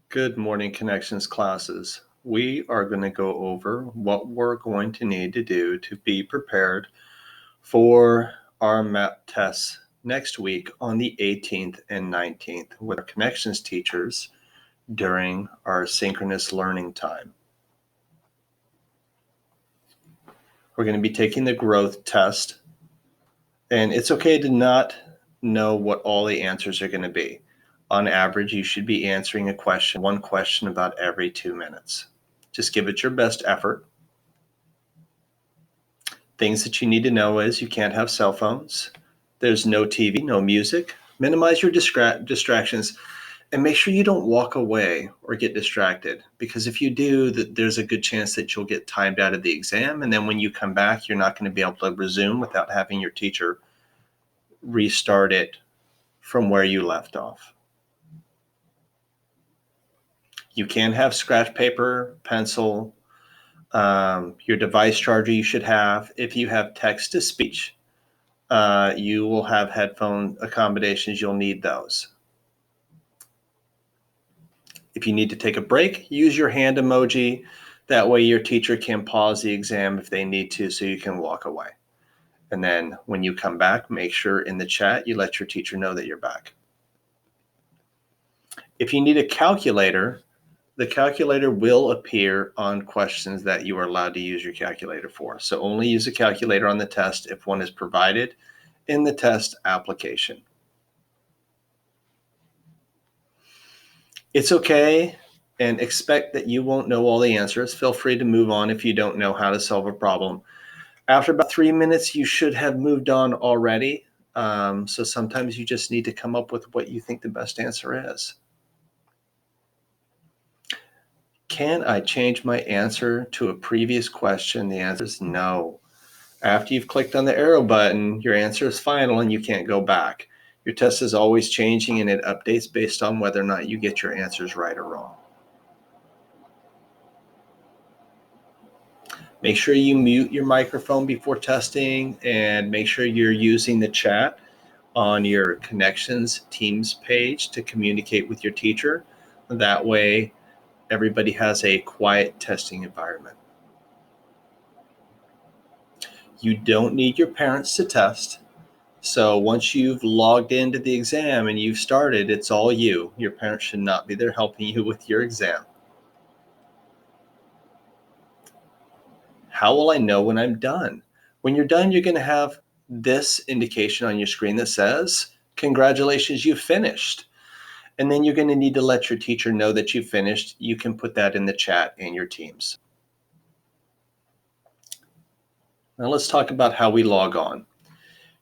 Good morning, Connections classes. We are going to go over what we're going to need to do to be prepared for our MAP tests next week on the 18th and 19th with our Connections teachers during our synchronous learning time. We're going to be taking the growth test, and it's okay to not know what all the answers are going to be. On average, you should be answering one question about every 2 minutes. Just give it your best effort. Things that you need to know is you can't have cell phones. There's no TV, no music. Minimize your distractions and make sure you don't walk away or get distracted, because if you do, there's a good chance that you'll get timed out of the exam, and then when you come back, you're not going to be able to resume without having your teacher restart it from where you left off. You can have scratch paper, pencil, your device charger you should have. If you have text to speech, you will have headphone accommodations. You'll need those. If you need to take a break, use your hand emoji. That way your teacher can pause the exam if they need to, so you can walk away. And then when you come back, make sure in the chat you let your teacher know that you're back. If you need a calculator, the calculator will appear on questions that you are allowed to use your calculator for. So only use a calculator on the test if one is provided in the test application. It's okay, and expect that you won't know all the answers. Feel free to move on if you don't know how to solve a problem. After about 3 minutes, you should have moved on already. So sometimes you just need to come up with what you think the best answer is. Can I change my answer to a previous question? The answer is no. After you've clicked on the arrow button, your answer is final and you can't go back. Your test is always changing and it updates based on whether or not you get your answers right or wrong. Make sure you mute your microphone before testing, and make sure you're using the chat on your Connections Teams page to communicate with your teacher. That way, everybody has a quiet testing environment. You don't need your parents to test. So once you've logged into the exam and you've started, it's all you. Your parents should not be there helping you with your exam. How will I know when I'm done? When you're done, you're going to have this indication on your screen that says, congratulations, you finished. And then you're going to need to let your teacher know that you finished. You can put that in the chat in your Teams. Now let's talk about how we log on.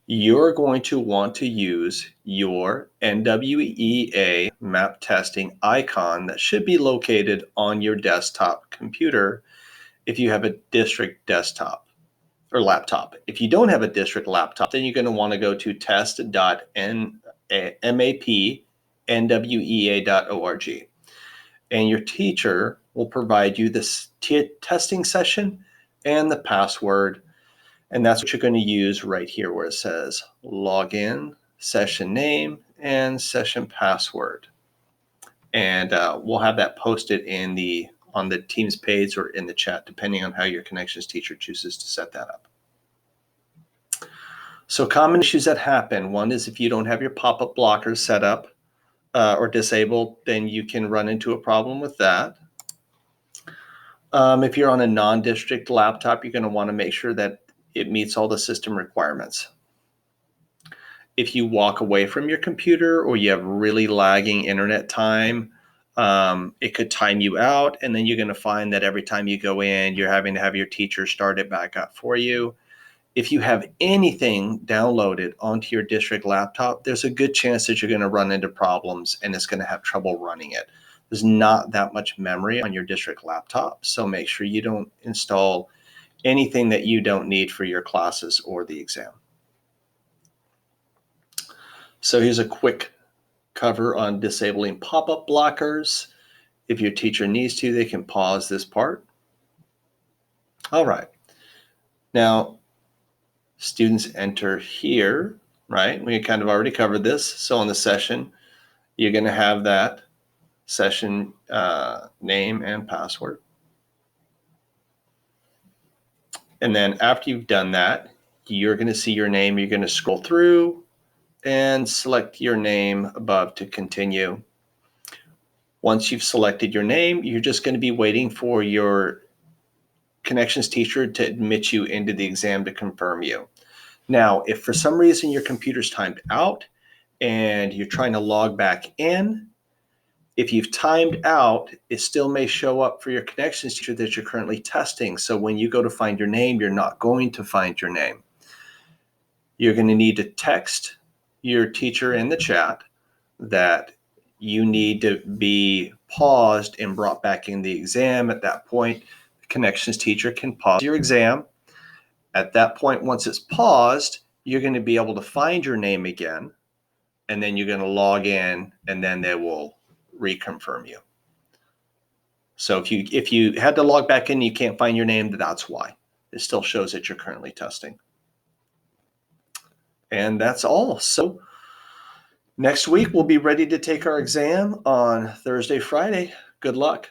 You're going to want to use your NWEA map testing icon that should be located on your desktop computer if you have a district desktop or laptop. If you don't have a district laptop, then you're going to want to go to test.mapnwea.org. And your teacher will provide you this testing session and the password. And that's what you're going to use right here where it says login, session name, and session password. And we'll have that posted on the Teams page or in the chat, depending on how your Connections teacher chooses to set that up. So common issues that happen. One is if you don't have your pop-up blockers set up or disabled, then you can run into a problem with that. If you're on a non-district laptop, you're going to want to make sure that it meets all the system requirements. If you walk away from your computer or you have really lagging internet time, it could time you out, and then you're going to find that every time you go in, you're having to have your teacher start it back up for you. If you have anything downloaded onto your district laptop, there's a good chance that you're going to run into problems and it's going to have trouble running it. There's not that much memory on your district laptop, so make sure you don't install anything that you don't need for your classes or the exam. So here's a quick cover on disabling pop-up blockers. If your teacher needs to, they can pause this part. All right. Now, students enter here, right? We kind of already covered this. So on the session, you're going to have that session name and password. And then after you've done that, you're going to see your name. You're going to scroll through and select your name above to continue. Once you've selected your name, you're just going to be waiting for your Connections teacher to admit you into the exam to confirm you. Now, if for some reason your computer's timed out and you're trying to log back in, if you've timed out, it still may show up for your Connections teacher that you're currently testing. So when you go to find your name, you're not going to find your name. You're going to need to text your teacher in the chat that you need to be paused and brought back in the exam. At that point, the Connections teacher can pause your exam. At that point, once it's paused, you're going to be able to find your name again, and then you're going to log in, and then they will reconfirm you. So if you had to log back in and you can't find your name, that's why. It still shows that you're currently testing. And that's all. So next week, we'll be ready to take our exam on Thursday, Friday. Good luck.